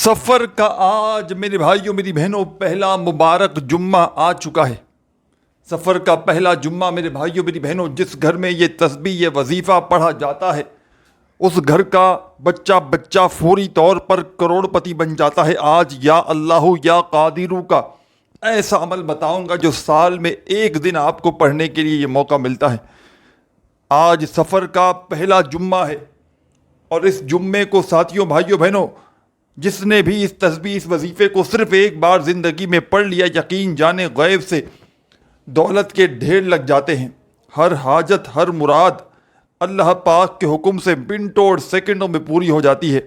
سفر کا آج میرے بھائیوں میری بہنوں پہلا مبارک جمعہ آ چکا ہے۔ سفر کا پہلا جمعہ میرے بھائیوں میری بہنوں، جس گھر میں یہ تسبیح یہ وظیفہ پڑھا جاتا ہے اس گھر کا بچہ فوری طور پر کروڑ پتی بن جاتا ہے۔ آج یا اللہ یا قادرو کا ایسا عمل بتاؤں گا جو سال میں ایک دن آپ کو پڑھنے کے لیے یہ موقع ملتا ہے۔ آج سفر کا پہلا جمعہ ہے اور اس جمعے کو ساتھیوں بھائیوں بہنوں، جس نے بھی اس تسبیح اس وظیفے کو صرف ایک بار زندگی میں پڑھ لیا، یقین جانے غیب سے دولت کے ڈھیر لگ جاتے ہیں۔ ہر حاجت ہر مراد اللہ پاک کے حکم سے منٹوں سیکنڈوں میں پوری ہو جاتی ہے۔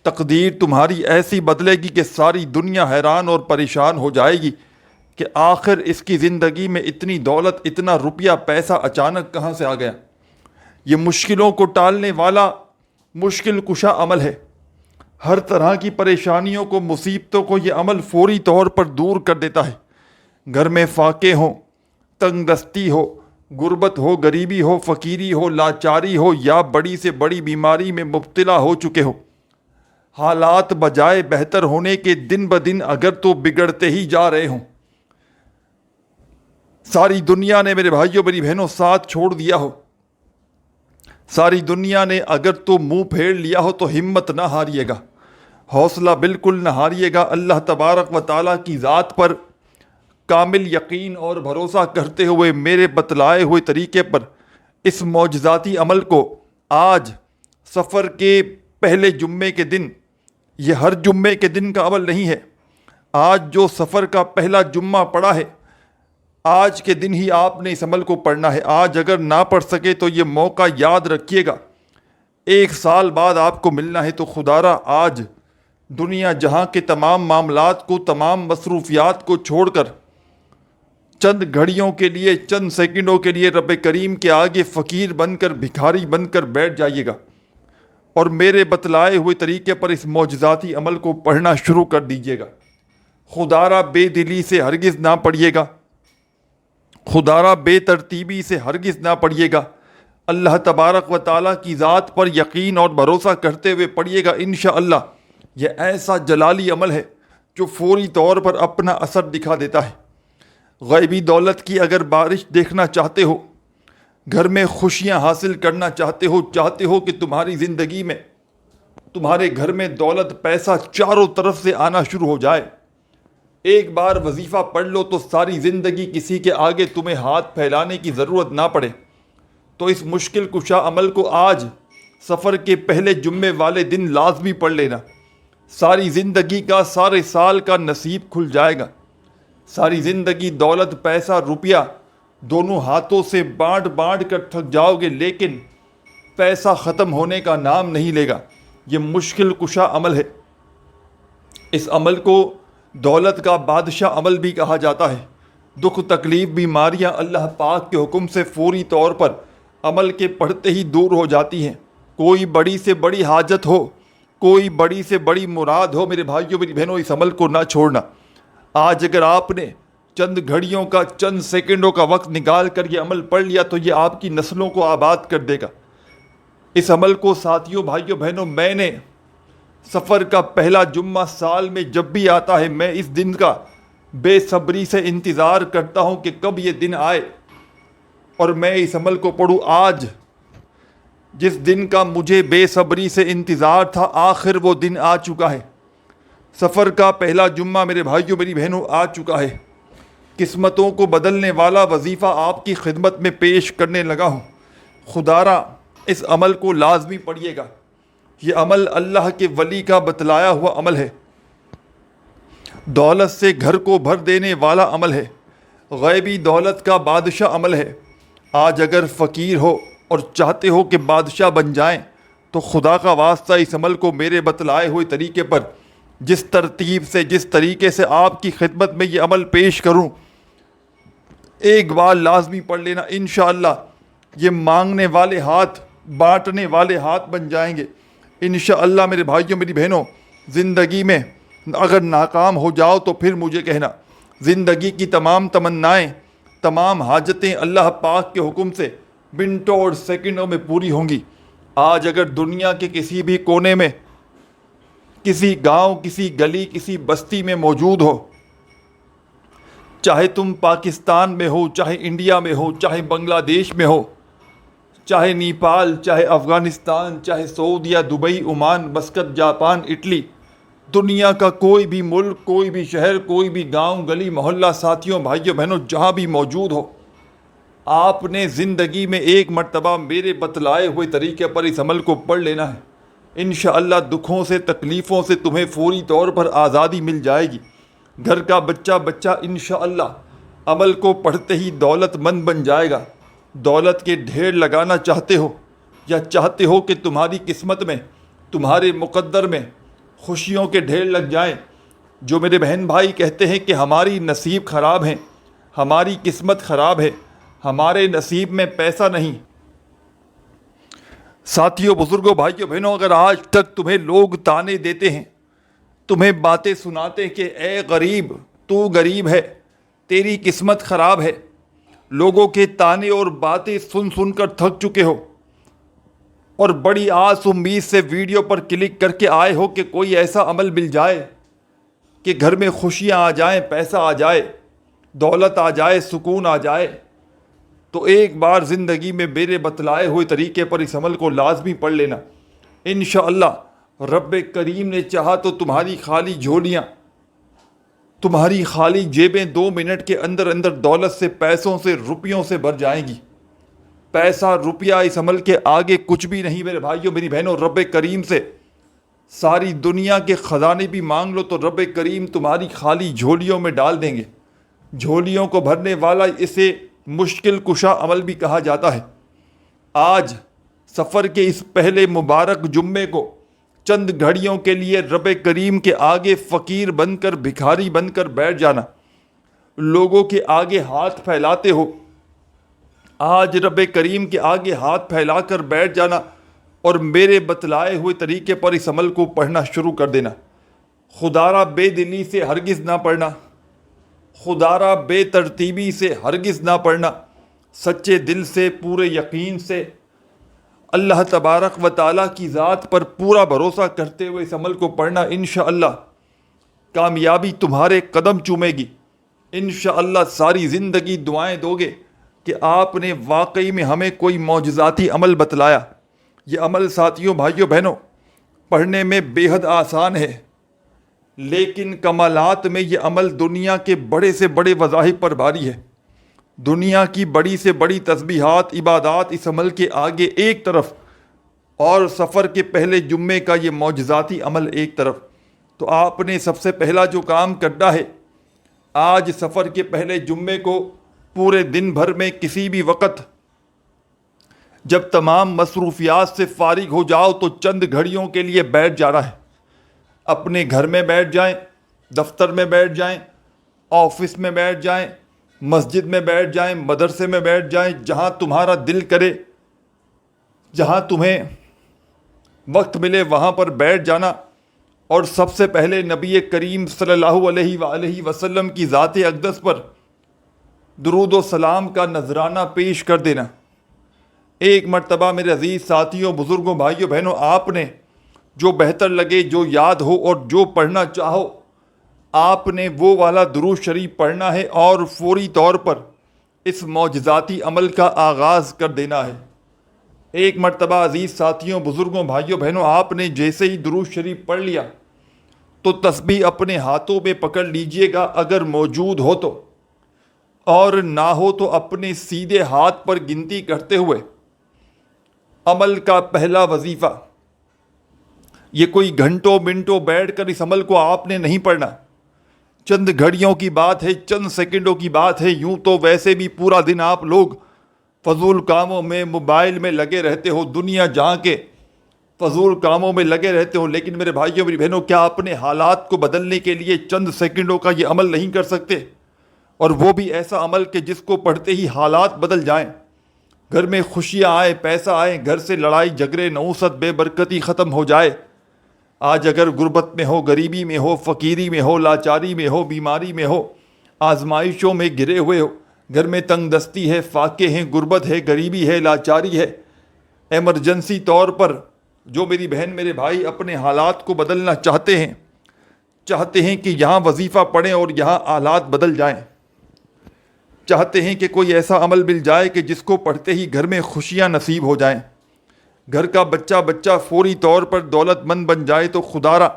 تقدیر تمہاری ایسی بدلے گی کہ ساری دنیا حیران اور پریشان ہو جائے گی کہ آخر اس کی زندگی میں اتنی دولت اتنا روپیہ پیسہ اچانک کہاں سے آ گیا۔ یہ مشکلوں کو ٹالنے والا مشکل کشا عمل ہے۔ ہر طرح کی پریشانیوں کو مصیبتوں کو یہ عمل فوری طور پر دور کر دیتا ہے۔ گھر میں فاقے ہوں، تنگ دستی ہو، غربت ہو، غریبی ہو، فقیری ہو، لاچاری ہو یا بڑی سے بڑی بیماری میں مبتلا ہو چکے ہو، حالات بجائے بہتر ہونے کے دن بدن اگر تو بگڑتے ہی جا رہے ہوں، ساری دنیا نے میرے بھائیوں میری بہنوں ساتھ چھوڑ دیا ہو، ساری دنیا نے اگر تو منہ پھیر لیا ہو، تو ہمت نہ ہاریے گا، حوصلہ بالکل نہ ہاریے گا۔ اللہ تبارک و تعالیٰ کی ذات پر کامل یقین اور بھروسہ کرتے ہوئے میرے بتلائے ہوئے طریقے پر اس معجزاتی عمل کو آج سفر کے پہلے جمعے کے دن، یہ ہر جمعے کے دن کا عمل نہیں ہے، آج جو سفر کا پہلا جمعہ پڑا ہے آج کے دن ہی آپ نے اس عمل کو پڑھنا ہے۔ آج اگر نہ پڑھ سکے تو یہ موقع یاد رکھیے گا، ایک سال بعد آپ کو ملنا ہے۔ تو خدا را آج دنیا جہاں کے تمام معاملات کو، تمام مصروفیات کو چھوڑ کر چند گھڑیوں کے لیے، چند سیکنڈوں کے لیے رب کریم کے آگے فقیر بن کر، بھکاری بن کر بیٹھ جائیے گا اور میرے بتلائے ہوئے طریقے پر اس معجزاتی عمل کو پڑھنا شروع کر دیجیے گا۔ خدا را بے دلی سے ہرگز نہ پڑھیے گا، خدا را بے ترتیبی سے ہرگز نہ پڑھیے گا، اللہ تبارک و تعالیٰ کی ذات پر یقین اور بھروسہ کرتے ہوئے پڑھیے گا۔ انشاءاللہ یہ ایسا جلالی عمل ہے جو فوری طور پر اپنا اثر دکھا دیتا ہے۔ غیبی دولت کی اگر بارش دیکھنا چاہتے ہو، گھر میں خوشیاں حاصل کرنا چاہتے ہو کہ تمہاری زندگی میں، تمہارے گھر میں دولت پیسہ چاروں طرف سے آنا شروع ہو جائے، ایک بار وظیفہ پڑھ لو تو ساری زندگی کسی کے آگے تمہیں ہاتھ پھیلانے کی ضرورت نہ پڑے، تو اس مشکل کشا عمل کو آج سفر کے پہلے جمعے والے دن لازمی پڑھ لینا۔ ساری زندگی کا، سارے سال کا نصیب کھل جائے گا۔ ساری زندگی دولت پیسہ روپیہ دونوں ہاتھوں سے بانٹ بانٹ کر تھک جاؤ گے، لیکن پیسہ ختم ہونے کا نام نہیں لے گا۔ یہ مشکل کشا عمل ہے۔ اس عمل کو دولت کا بادشاہ عمل بھی کہا جاتا ہے۔ دکھ تکلیف بیماریاں اللہ پاک کے حکم سے فوری طور پر عمل کے پڑھتے ہی دور ہو جاتی ہیں۔ کوئی بڑی سے بڑی حاجت ہو، کوئی بڑی سے بڑی مراد ہو، میرے بھائیوں میری بہنوں اس عمل کو نہ چھوڑنا۔ آج اگر آپ نے چند گھڑیوں کا، چند سیکنڈوں کا وقت نکال کر یہ عمل پڑھ لیا تو یہ آپ کی نسلوں کو آباد کر دے گا۔ اس عمل کو ساتھیوں بھائیوں بہنوں، میں نے سفر کا پہلا جمعہ سال میں جب بھی آتا ہے، میں اس دن کا بے صبری سے انتظار کرتا ہوں کہ کب یہ دن آئے اور میں اس عمل کو پڑھوں۔ آج جس دن کا مجھے بے صبری سے انتظار تھا، آخر وہ دن آ چکا ہے۔ سفر کا پہلا جمعہ میرے بھائیوں میری بہنوں آ چکا ہے۔ قسمتوں کو بدلنے والا وظیفہ آپ کی خدمت میں پیش کرنے لگا ہوں۔ خدا را اس عمل کو لازمی پڑھیے گا۔ یہ عمل اللہ کے ولی کا بتلایا ہوا عمل ہے، دولت سے گھر کو بھر دینے والا عمل ہے، غیبی دولت کا بادشاہ عمل ہے۔ آج اگر فقیر ہو اور چاہتے ہو کہ بادشاہ بن جائیں تو خدا کا واسطہ اس عمل کو میرے بتلائے ہوئے طریقے پر، جس ترتیب سے، جس طریقے سے آپ کی خدمت میں یہ عمل پیش کروں، ایک بار لازمی پڑھ لینا۔ انشاءاللہ یہ مانگنے والے ہاتھ بانٹنے والے ہاتھ بن جائیں گے۔ انشاءاللہ میرے بھائیوں میری بہنوں، زندگی میں اگر ناکام ہو جاؤ تو پھر مجھے کہنا۔ زندگی کی تمام تمنائیں، تمام حاجتیں اللہ پاک کے حکم سے منٹوں اور سیکنڈوں میں پوری ہوں گی۔ آج اگر دنیا کے کسی بھی کونے میں کسی گاؤں، کسی گلی، کسی بستی میں موجود ہو، چاہے تم پاکستان میں ہو، چاہے انڈیا میں ہو، چاہے بنگلہ دیش میں ہو، چاہے نیپال، چاہے افغانستان، چاہے سعودیہ، دبئی، عمان، مسقط، جاپان، اٹلی، دنیا کا کوئی بھی ملک، کوئی بھی شہر، کوئی بھی گاؤں، گلی، محلہ، ساتھیوں، بھائیوں، بہنوں، جہاں بھی موجود ہو، آپ نے زندگی میں ایک مرتبہ میرے بتلائے ہوئے طریقے پر اس عمل کو پڑھ لینا ہے۔ انشاءاللہ دکھوں سے، تکلیفوں سے تمہیں فوری طور پر آزادی مل جائے گی۔ گھر کا بچہ انشاءاللہ عمل کو پڑھتے ہی دولت مند بن جائے گا۔ دولت کے ڈھیر لگانا چاہتے ہو یا چاہتے ہو کہ تمہاری قسمت میں، تمہارے مقدر میں خوشیوں کے ڈھیر لگ جائیں؟ جو میرے بہن بھائی کہتے ہیں کہ ہماری نصیب خراب ہیں، ہماری قسمت خراب ہے، ہمارے نصیب میں پیسہ نہیں، ساتھیوں، بزرگوں، بھائیوں، بہنوں، اگر آج تک تمہیں لوگ تانے دیتے ہیں، تمہیں باتیں سناتے کہ اے غریب، تو غریب ہے، تیری قسمت خراب ہے، لوگوں کے تانے اور باتیں سن سن کر تھک چکے ہو، اور بڑی آس امید سے ویڈیو پر کلک کر کے آئے ہو کہ کوئی ایسا عمل مل جائے کہ گھر میں خوشیاں آ جائیں، پیسہ آ جائے، دولت آ جائے، سکون آ جائے، تو ایک بار زندگی میں میرے بتلائے ہوئے طریقے پر اس عمل کو لازمی پڑھ لینا۔ انشاءاللہ رب کریم نے چاہا تو تمہاری خالی جھولیاں، تمہاری خالی جیبیں 2 منٹ کے اندر اندر دولت سے، پیسوں سے، روپیوں سے بھر جائیں گی۔ پیسہ، روپیہ اس عمل کے آگے کچھ بھی نہیں میرے بھائیوں، میری بہنوں۔ رب کریم سے ساری دنیا کے خزانے بھی مانگ لو تو رب کریم تمہاری خالی جھولیوں میں ڈال دیں گے۔ جھولیوں کو بھرنے والا اسے مشکل کشا عمل بھی کہا جاتا ہے۔ آج سفر کے اس پہلے مبارک جمعے کو چند گھڑیوں کے لیے رب کریم کے آگے فقیر بن کر، بھکاری بن کر بیٹھ جانا۔ لوگوں کے آگے ہاتھ پھیلاتے ہو، آج رب کریم کے آگے ہاتھ پھیلا کر بیٹھ جانا اور میرے بتلائے ہوئے طریقے پر اس عمل کو پڑھنا شروع کر دینا۔ خدارہ بے دلی سے ہرگز نہ پڑھنا، خدارہ بے ترتیبی سے ہرگز نہ پڑھنا، سچے دل سے، پورے یقین سے، اللہ تبارک و تعالیٰ کی ذات پر پورا بھروسہ کرتے ہوئے اس عمل کو پڑھنا۔ انشاءاللہ کامیابی تمہارے قدم چومے گی۔ انشاءاللہ ساری زندگی دعائیں دو گے کہ آپ نے واقعی میں ہمیں کوئی معجزاتی عمل بتلایا۔ یہ عمل ساتھیوں، بھائیوں، بہنوں، پڑھنے میں بے حد آسان ہے، لیکن کمالات میں یہ عمل دنیا کے بڑے سے بڑے وظائف پر بھاری ہے۔ دنیا کی بڑی سے بڑی تسبیحات، عبادات اس عمل کے آگے ایک طرف، اور سفر کے پہلے جمعے کا یہ معجزاتی عمل ایک طرف۔ تو آپ نے سب سے پہلا جو کام کرنا ہے، آج سفر کے پہلے جمعے کو پورے دن بھر میں کسی بھی وقت جب تمام مصروفیات سے فارغ ہو جاؤ تو چند گھڑیوں کے لیے بیٹھ جانا ہے۔ اپنے گھر میں بیٹھ جائیں، دفتر میں بیٹھ جائیں، آفس میں بیٹھ جائیں، مسجد میں بیٹھ جائیں، مدرسے میں بیٹھ جائیں، جہاں تمہارا دل کرے، جہاں تمہیں وقت ملے وہاں پر بیٹھ جانا، اور سب سے پہلے نبی کریم صلی اللہ علیہ وآلہ وسلم کی ذات اقدس پر درود و سلام کا نذرانہ پیش کر دینا۔ ایک مرتبہ میرے عزیز ساتھیوں، بزرگوں، بھائیوں، بہنوں، آپ نے جو بہتر لگے، جو یاد ہو اور جو پڑھنا چاہو، آپ نے وہ والا درود شریف پڑھنا ہے اور فوری طور پر اس معجزاتی عمل کا آغاز کر دینا ہے۔ ایک مرتبہ عزیز ساتھیوں، بزرگوں، بھائیوں، بہنوں، آپ نے جیسے ہی درود شریف پڑھ لیا تو تسبیح اپنے ہاتھوں میں پکڑ لیجئے گا اگر موجود ہو تو، اور نہ ہو تو اپنے سیدھے ہاتھ پر گنتی کرتے ہوئے عمل کا پہلا وظیفہ، یہ کوئی گھنٹوں منٹوں بیٹھ کر اس عمل کو آپ نے نہیں پڑھنا، چند گھڑیوں کی بات ہے، چند سیکنڈوں کی بات ہے۔ یوں تو ویسے بھی پورا دن آپ لوگ فضول کاموں میں، موبائل میں لگے رہتے ہو، دنیا جہاں کے فضول کاموں میں لگے رہتے ہو، لیکن میرے بھائیوں، میری بہنوں، کیا اپنے حالات کو بدلنے کے لیے چند سیکنڈوں کا یہ عمل نہیں کر سکتے؟ اور وہ بھی ایسا عمل کہ جس کو پڑھتے ہی حالات بدل جائیں، گھر میں خوشیاں آئیں، پیسہ آئیں، گھر سے لڑائی جھگڑے، نحوست، بے برکتی ختم ہو جائے۔ آج اگر غربت میں ہو، غریبی میں ہو، فقیری میں ہو، لاچاری میں ہو، بیماری میں ہو، آزمائشوں میں گرے ہوئے ہو، گھر میں تنگ دستی ہے، فاقے ہیں، غربت ہے، غریبی ہے، لاچاری ہے، ایمرجنسی طور پر جو میری بہن میرے بھائی اپنے حالات کو بدلنا چاہتے ہیں کہ یہاں وظیفہ پڑھیں اور یہاں حالات بدل جائیں، چاہتے ہیں کہ کوئی ایسا عمل مل جائے کہ جس کو پڑھتے ہی گھر میں خوشیاں نصیب ہو جائیں، گھر کا بچہ فوری طور پر دولت مند بن جائے، تو خدا را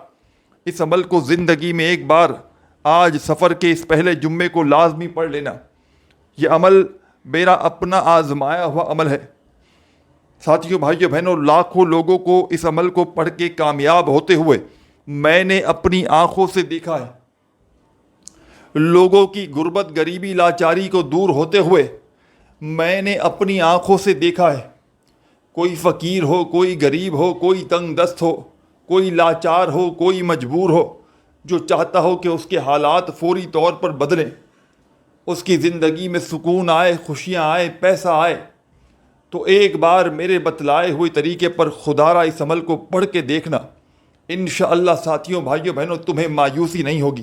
اس عمل کو زندگی میں ایک بار آج سفر کے اس پہلے جمعے کو لازمی پڑھ لینا۔ یہ عمل میرا اپنا آزمایا ہوا عمل ہے۔ ساتھیوں، بھائیوں، بہنوں، لاکھوں لوگوں کو اس عمل کو پڑھ کے کامیاب ہوتے ہوئے میں نے اپنی آنکھوں سے دیکھا ہے۔ لوگوں کی غربت، غریبی، لاچاری کو دور ہوتے ہوئے میں نے اپنی آنکھوں سے دیکھا ہے۔ کوئی فقیر ہو، کوئی غریب ہو، کوئی تنگ دست ہو، کوئی لاچار ہو، کوئی مجبور ہو، جو چاہتا ہو کہ اس کے حالات فوری طور پر بدلیں، اس کی زندگی میں سکون آئے، خوشیاں آئے، پیسہ آئے، تو ایک بار میرے بتلائے ہوئے طریقے پر خدا را اس عمل کو پڑھ کے دیکھنا۔ انشاءاللہ ساتھیوں، بھائیوں، بہنوں، تمہیں مایوسی نہیں ہوگی۔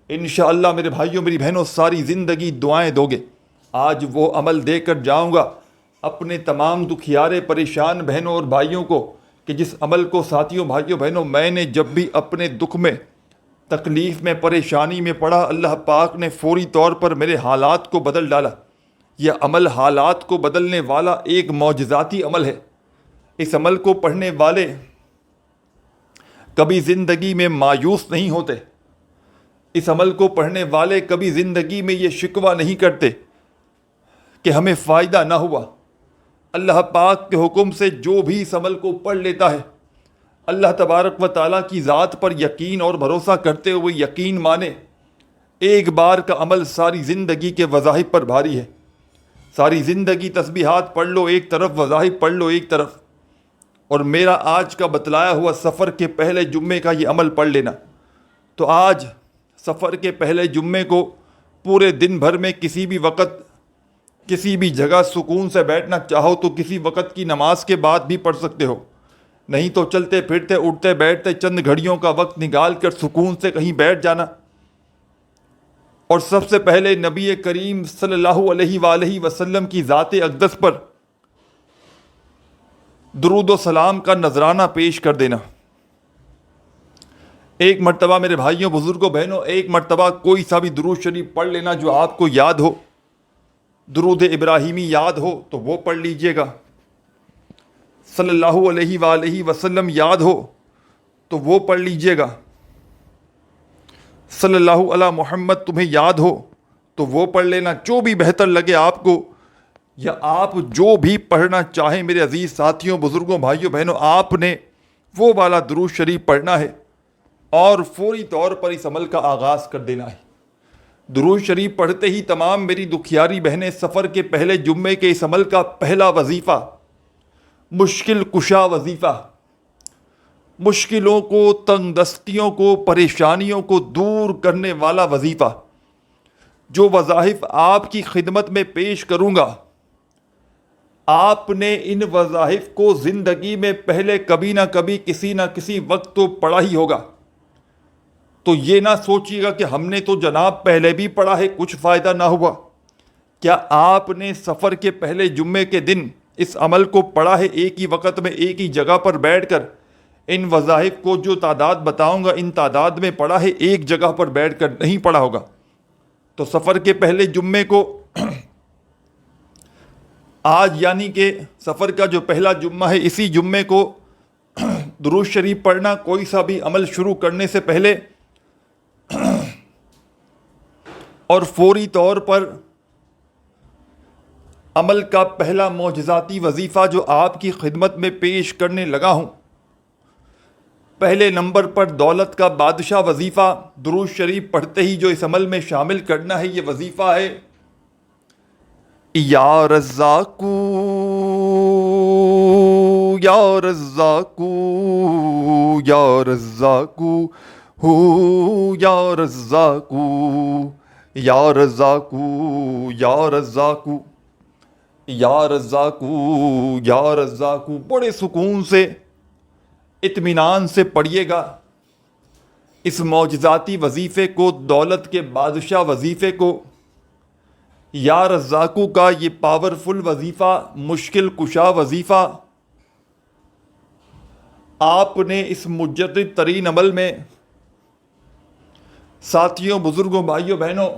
انشاءاللہ میرے بھائیوں، میری بہنوں، ساری زندگی دعائیں دو گے۔ آج وہ عمل دے کر جاؤں گا اپنے تمام دکھیارے پریشان بہنوں اور بھائیوں کو، کہ جس عمل کو ساتھیوں، بھائیوں، بہنوں، میں نے جب بھی اپنے دکھ میں، تکلیف میں، پریشانی میں پڑھا، اللہ پاک نے فوری طور پر میرے حالات کو بدل ڈالا۔ یہ عمل حالات کو بدلنے والا ایک معجزاتی عمل ہے۔ اس عمل کو پڑھنے والے کبھی زندگی میں مایوس نہیں ہوتے۔ اس عمل کو پڑھنے والے کبھی زندگی میں یہ شکوہ نہیں کرتے کہ ہمیں فائدہ نہ ہوا۔ اللہ پاک کے حکم سے جو بھی اس عمل کو پڑھ لیتا ہے، اللہ تبارک و تعالیٰ کی ذات پر یقین اور بھروسہ کرتے ہوئے یقین مانے، ایک بار کا عمل ساری زندگی کے وظائف پر بھاری ہے۔ ساری زندگی تسبیحات پڑھ لو ایک طرف، وظائف پڑھ لو ایک طرف، اور میرا آج کا بتلایا ہوا سفر کے پہلے جمعے کا یہ عمل پڑھ لینا۔ تو آج سفر کے پہلے جمعے کو پورے دن بھر میں کسی بھی وقت، کسی بھی جگہ سکون سے بیٹھنا چاہو تو کسی وقت کی نماز کے بعد بھی پڑھ سکتے ہو، نہیں تو چلتے پھرتے، اٹھتے بیٹھتے چند گھڑیوں کا وقت نکال کر سکون سے کہیں بیٹھ جانا، اور سب سے پہلے نبی کریم صلی اللہ علیہ وآلہ وسلم کی ذات اقدس پر درود و سلام کا نذرانہ پیش کر دینا۔ ایک مرتبہ میرے بھائیوں، بزرگوں، بہنوں، ایک مرتبہ کوئی سا بھی درود شریف پڑھ لینا جو آپ کو یاد ہو۔ درود ابراہیمی یاد ہو تو وہ پڑھ لیجئے گا، صلی اللہ علیہ وآلہ وسلم یاد ہو تو وہ پڑھ لیجئے گا، صلی اللہ علی محمد تمہیں یاد ہو تو وہ پڑھ لینا، جو بھی بہتر لگے آپ کو، یا آپ جو بھی پڑھنا چاہیں میرے عزیز ساتھیوں، بزرگوں، بھائیوں، بہنوں، آپ نے وہ والا درود شریف پڑھنا ہے اور فوری طور پر اس عمل کا آغاز کر دینا ہے۔ درود شریف پڑھتے ہی تمام میری دکھیاری بہنیں سفر کے پہلے جمعے کے اس عمل کا پہلا وظیفہ، مشکل کشا وظیفہ، مشکلوں کو، تنگ دستیوں کو، پریشانیوں کو دور کرنے والا وظیفہ، جو وظائف آپ کی خدمت میں پیش کروں گا، آپ نے ان وظائف کو زندگی میں پہلے کبھی نہ کبھی، کسی نہ کسی وقت تو پڑھا ہی ہوگا۔ تو یہ نہ سوچیے گا کہ ہم نے تو جناب پہلے بھی پڑھا ہے، کچھ فائدہ نہ ہوا۔ کیا آپ نے سفر کے پہلے جمعے کے دن اس عمل کو پڑھا ہے، ایک ہی وقت میں ایک ہی جگہ پر بیٹھ کر؟ ان وظائف کو جو تعداد بتاؤں گا، ان تعداد میں پڑھا ہے، ایک جگہ پر بیٹھ کر نہیں پڑھا ہوگا۔ تو سفر کے پہلے جمعے کو، آج یعنی کہ سفر کا جو پہلا جمعہ ہے، اسی جمعے کو درود شریف پڑھنا، کوئی سا بھی عمل شروع کرنے سے پہلے، اور فوری طور پر عمل کا پہلا معجزاتی وظیفہ جو آپ کی خدمت میں پیش کرنے لگا ہوں۔ پہلے نمبر پر دولت کا بادشاہ وظیفہ، درود شریف پڑھتے ہی جو اس عمل میں شامل کرنا ہے، یہ وظیفہ ہے: یا رزاقو یا رزاقو یا رزاقو ہو یا رزاقو یا رزاقو یا رزاقو یا رزاقو یا رزاقو۔ بڑے سکون سے، اطمینان سے پڑھیے گا اس معجزاتی وظیفے کو، دولت کے بادشاہ وظیفے کو، یا رزاقو کا یہ پاورفل وظیفہ، مشکل کشا وظیفہ، آپ نے اس مجرب ترین عمل میں ساتھیوں، بزرگوں، بھائیوں، بہنوں،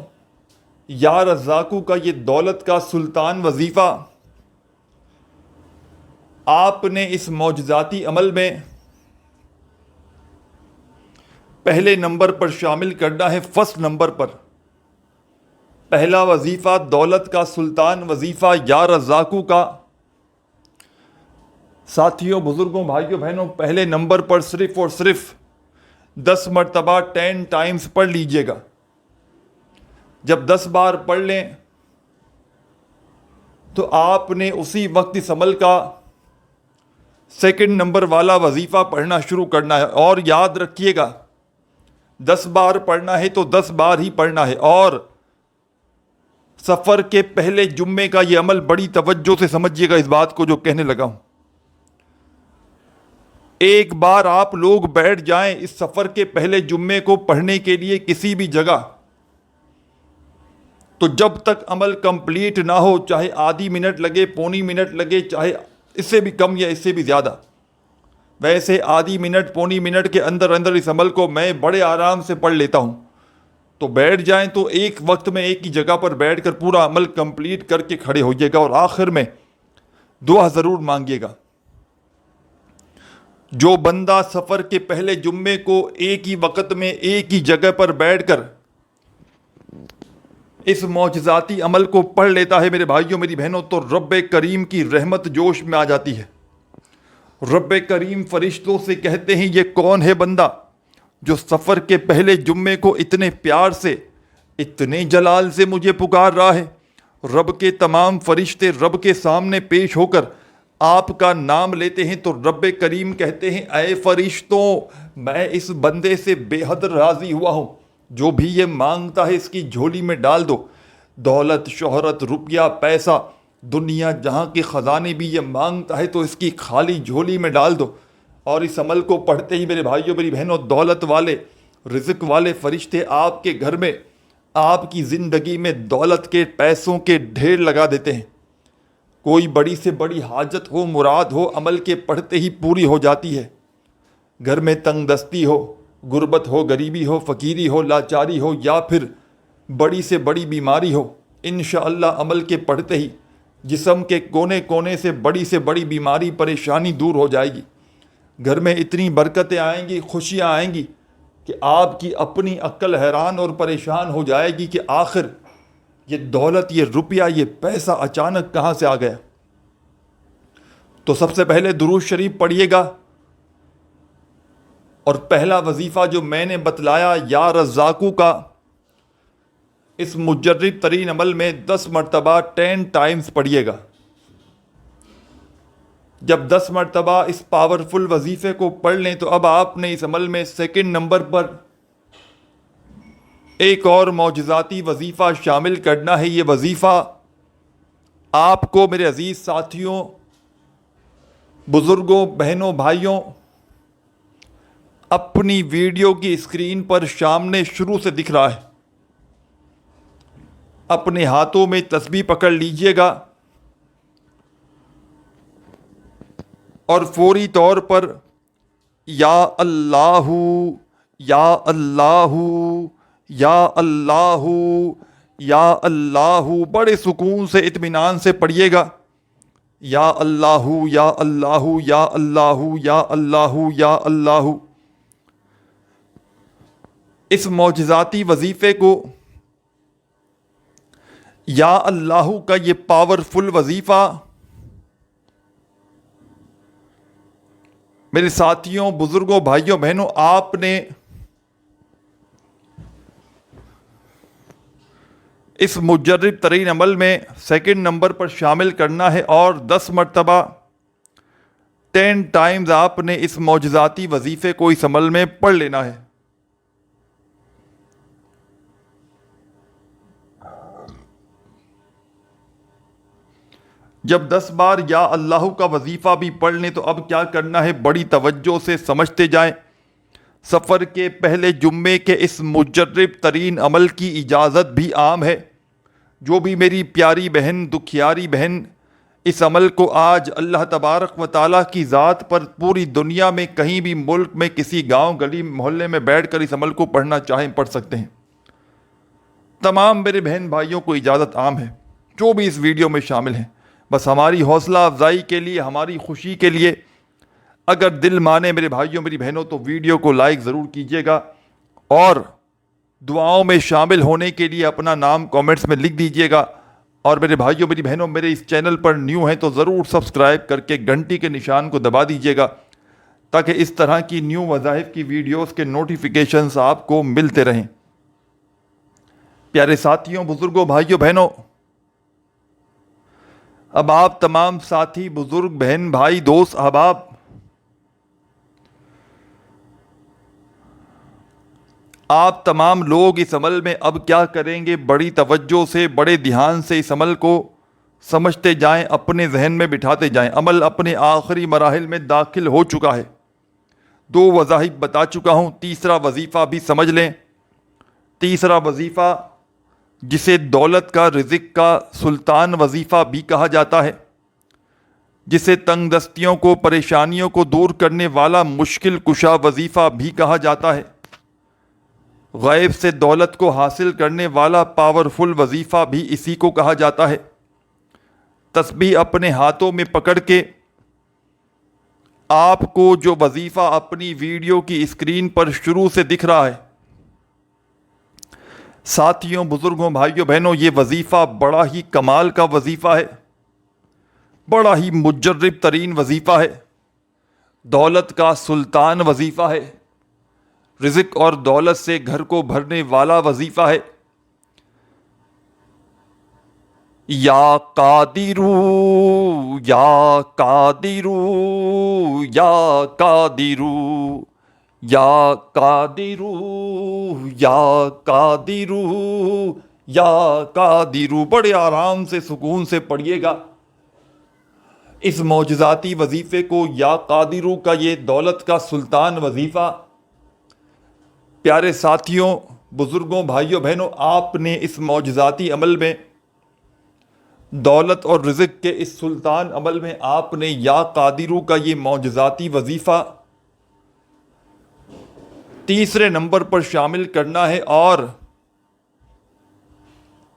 یا رزاقوں کا یہ دولت کا سلطان وظیفہ آپ نے اس معجزاتی عمل میں پہلے نمبر پر شامل کرنا ہے۔ فرسٹ نمبر پر پہلا وظیفہ دولت کا سلطان وظیفہ یا رزاقوں کا۔ ساتھیوں، بزرگوں، بھائیوں، بہنوں، پہلے نمبر پر صرف اور صرف 10 مرتبہ 10 ٹائمز پڑھ لیجئے گا۔ جب 10 بار پڑھ لیں تو آپ نے اسی وقت اس عمل کا سیکنڈ نمبر والا وظیفہ پڑھنا شروع کرنا ہے۔ اور یاد رکھیے گا 10 بار پڑھنا ہے تو 10 بار ہی پڑھنا ہے۔ اور سفر کے پہلے جمعے کا یہ عمل بڑی توجہ سے سمجھیے گا اس بات کو جو کہنے لگا ہوں۔ ایک بار آپ لوگ بیٹھ جائیں اس سفر کے پہلے جمعے کو پڑھنے کے لیے کسی بھی جگہ، تو جب تک عمل کمپلیٹ نہ ہو، چاہے آدھی منٹ لگے، پونی منٹ لگے، چاہے اس سے بھی کم یا اس سے بھی زیادہ، ویسے آدھی منٹ پونی منٹ کے اندر اندر اس عمل کو میں بڑے آرام سے پڑھ لیتا ہوں۔ تو بیٹھ جائیں تو ایک وقت میں ایک ہی جگہ پر بیٹھ کر پورا عمل کمپلیٹ کر کے کھڑے ہوئیے گا، اور آخر میں دعا ضرور مانگیے گا۔ جو بندہ سفر کے پہلے جمعے کو ایک ہی وقت میں ایک ہی جگہ پر بیٹھ کر اس معجزاتی عمل کو پڑھ لیتا ہے میرے بھائیوں، میری بہنوں، تو رب کریم کی رحمت جوش میں آ جاتی ہے۔ رب کریم فرشتوں سے کہتے ہیں یہ کون ہے بندہ جو سفر کے پہلے جمعے کو اتنے پیار سے، اتنے جلال سے مجھے پکار رہا ہے۔ رب کے تمام فرشتے رب کے سامنے پیش ہو کر آپ کا نام لیتے ہیں تو رب کریم کہتے ہیں اے فرشتوں، میں اس بندے سے بے حد راضی ہوا ہوں، جو بھی یہ مانگتا ہے اس کی جھولی میں ڈال دو۔ دولت، شہرت، روپیہ، پیسہ، دنیا جہاں کے خزانے بھی یہ مانگتا ہے تو اس کی خالی جھولی میں ڈال دو۔ اور اس عمل کو پڑھتے ہی میرے بھائیوں، میری بہنوں، دولت والے، رزق والے فرشتے آپ کے گھر میں، آپ کی زندگی میں دولت کے، پیسوں کے ڈھیر لگا دیتے ہیں۔ کوئی بڑی سے بڑی حاجت ہو، مراد ہو، عمل کے پڑھتے ہی پوری ہو جاتی ہے۔ گھر میں تنگ دستی ہو، غربت ہو، غریبی ہو، فقیری ہو، لاچاری ہو، یا پھر بڑی سے بڑی بیماری ہو، انشاءاللہ عمل کے پڑھتے ہی جسم کے کونے کونے سے بڑی بیماری، پریشانی دور ہو جائے گی۔ گھر میں اتنی برکتیں آئیں گی، خوشیاں آئیں گی کہ آپ کی اپنی عقل حیران اور پریشان ہو جائے گی کہ آخر یہ دولت، یہ روپیہ، یہ پیسہ اچانک کہاں سے آ گیا۔ تو سب سے پہلے درود شریف پڑھیے گا، اور پہلا وظیفہ جو میں نے بتلایا یا رزاقوں کا، اس مجرب ترین عمل میں 10 مرتبہ 10 ٹائمز پڑھیے گا۔ جب 10 مرتبہ اس پاورفل وظیفے کو پڑھ لیں تو اب آپ نے اس عمل میں سیکنڈ نمبر پر ایک اور معجزاتی وظیفہ شامل کرنا ہے۔ یہ وظیفہ آپ کو میرے عزیز ساتھیوں، بزرگوں، بہنوں، بھائیوں، اپنی ویڈیو کی اسکرین پر سامنے شروع سے دکھ رہا ہے۔ اپنے ہاتھوں میں تسبیح پکڑ لیجئے گا اور فوری طور پر یا اللہ، یا اللہ، یا اللہ، یا اللہ بڑے سکون سے، اطمینان سے پڑھیے گا۔ یا اللہ، یا اللہ، یا اللہ، یا اللہ، یا اللہ۔ اس معجزاتی وظیفے کو، یا اللہ کا یہ پاورفل وظیفہ، میرے ساتھیوں، بزرگوں، بھائیوں، بہنوں، آپ نے اس مجرب ترین عمل میں سیکنڈ نمبر پر شامل کرنا ہے، اور 10 مرتبہ 10 ٹائمز آپ نے اس معجزاتی وظیفے کو اس عمل میں پڑھ لینا ہے۔ جب 10 بار یا اللہ کا وظیفہ بھی پڑھ لیں تو اب کیا کرنا ہے، بڑی توجہ سے سمجھتے جائیں۔ سفر کے پہلے جمعے کے اس مجرب ترین عمل کی اجازت بھی عام ہے۔ جو بھی میری پیاری بہن، دکھیاری بہن اس عمل کو آج اللہ تبارک و تعالیٰ کی ذات پر پوری دنیا میں کہیں بھی ملک میں کسی گاؤں گلی محلے میں بیٹھ کر اس عمل کو پڑھنا چاہیں پڑھ سکتے ہیں۔ تمام میرے بہن بھائیوں کو اجازت عام ہے جو بھی اس ویڈیو میں شامل ہیں، بس ہماری حوصلہ افزائی کے لیے، ہماری خوشی کے لیے اگر دل مانے میرے بھائیوں میری بہنوں تو ویڈیو کو لائک ضرور کیجیے گا، اور دعاؤں میں شامل ہونے کے لیے اپنا نام کامنٹس میں لکھ دیجیے گا۔ اور میرے بھائیوں میری بہنوں میرے اس چینل پر نیو ہیں تو ضرور سبسکرائب کر کے گھنٹی کے نشان کو دبا دیجیے گا تاکہ اس طرح کی نیو وظائف کی ویڈیوز کے نوٹیفیکیشنز آپ کو ملتے رہیں۔ پیارے ساتھیوں، بزرگوں، بھائیوں، بہنوں، اب آپ تمام ساتھی، بزرگ، بہن، بھائی، دوست، احباب، آپ تمام لوگ اس عمل میں اب کیا کریں گے؟ بڑی توجہ سے، بڑے دھیان سے اس عمل کو سمجھتے جائیں، اپنے ذہن میں بٹھاتے جائیں۔ عمل اپنے آخری مراحل میں داخل ہو چکا ہے۔ 2 وظائف بتا چکا ہوں، تیسرا وظیفہ بھی سمجھ لیں۔ تیسرا وظیفہ جسے دولت کا، رزق کا سلطان وظیفہ بھی کہا جاتا ہے، جسے تنگ دستیوں کو، پریشانیوں کو دور کرنے والا مشکل کشا وظیفہ بھی کہا جاتا ہے، غیب سے دولت کو حاصل کرنے والا پاورفل وظیفہ بھی اسی کو کہا جاتا ہے۔ تسبیح اپنے ہاتھوں میں پکڑ کے آپ کو جو وظیفہ اپنی ویڈیو کی اسکرین پر شروع سے دکھ رہا ہے، ساتھیوں، بزرگوں، بھائیوں، بہنوں، یہ وظیفہ بڑا ہی کمال کا وظیفہ ہے، بڑا ہی مجرب ترین وظیفہ ہے، دولت کا سلطان وظیفہ ہے، رزق اور دولت سے گھر کو بھرنے والا وظیفہ ہے۔ یا قادرو یا قادرو یا قادرو یا قادرو یا قادرو یا قادرو، بڑے آرام سے، سکون سے پڑھیے گا اس معجزاتی وظیفے کو، یا قادرو کا یہ دولت کا سلطان وظیفہ۔ پیارے ساتھیوں، بزرگوں، بھائیوں، بہنوں، آپ نے اس معجزاتی عمل میں، دولت اور رزق کے اس سلطان عمل میں آپ نے یا قادرو کا یہ معجزاتی وظیفہ تیسرے نمبر پر شامل کرنا ہے، اور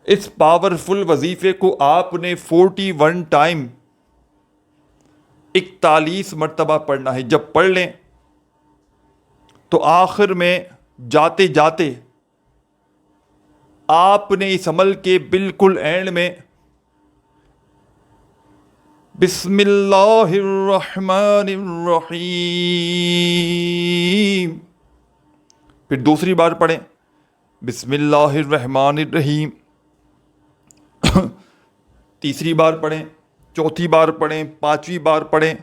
اس پاورفل وظیفے کو آپ نے 41 ٹائم 41 مرتبہ پڑھنا ہے۔ جب پڑھ لیں تو آخر میں جاتے جاتے آپ نے اس عمل کے بالکل اینڈ میں بسم اللہ الرحمن الرحیم، پھر دوسری بار پڑھیں بسم اللہ الرحمن الرحیم، تیسری بار پڑھیں، چوتھی بار پڑھیں، پانچویں بار پڑھیں،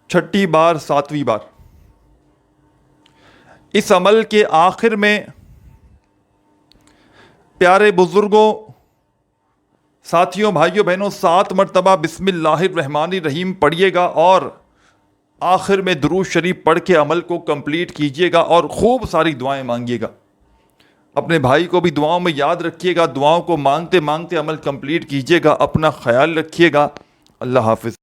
چھٹی بار، ساتویں بار۔ اس عمل کے آخر میں پیارے بزرگوں، ساتھیوں، بھائیوں، بہنوں، 7 مرتبہ بسم اللہ الرحمن الرحیم پڑھیے گا، اور آخر میں درود شریف پڑھ کے عمل کو کمپلیٹ کیجیے گا، اور خوب ساری دعائیں مانگیے گا۔ اپنے بھائی کو بھی دعاؤں میں یاد رکھیے گا، دعاؤں کو مانگتے مانگتے عمل کمپلیٹ کیجیے گا۔ اپنا خیال رکھیے گا۔ اللہ حافظ۔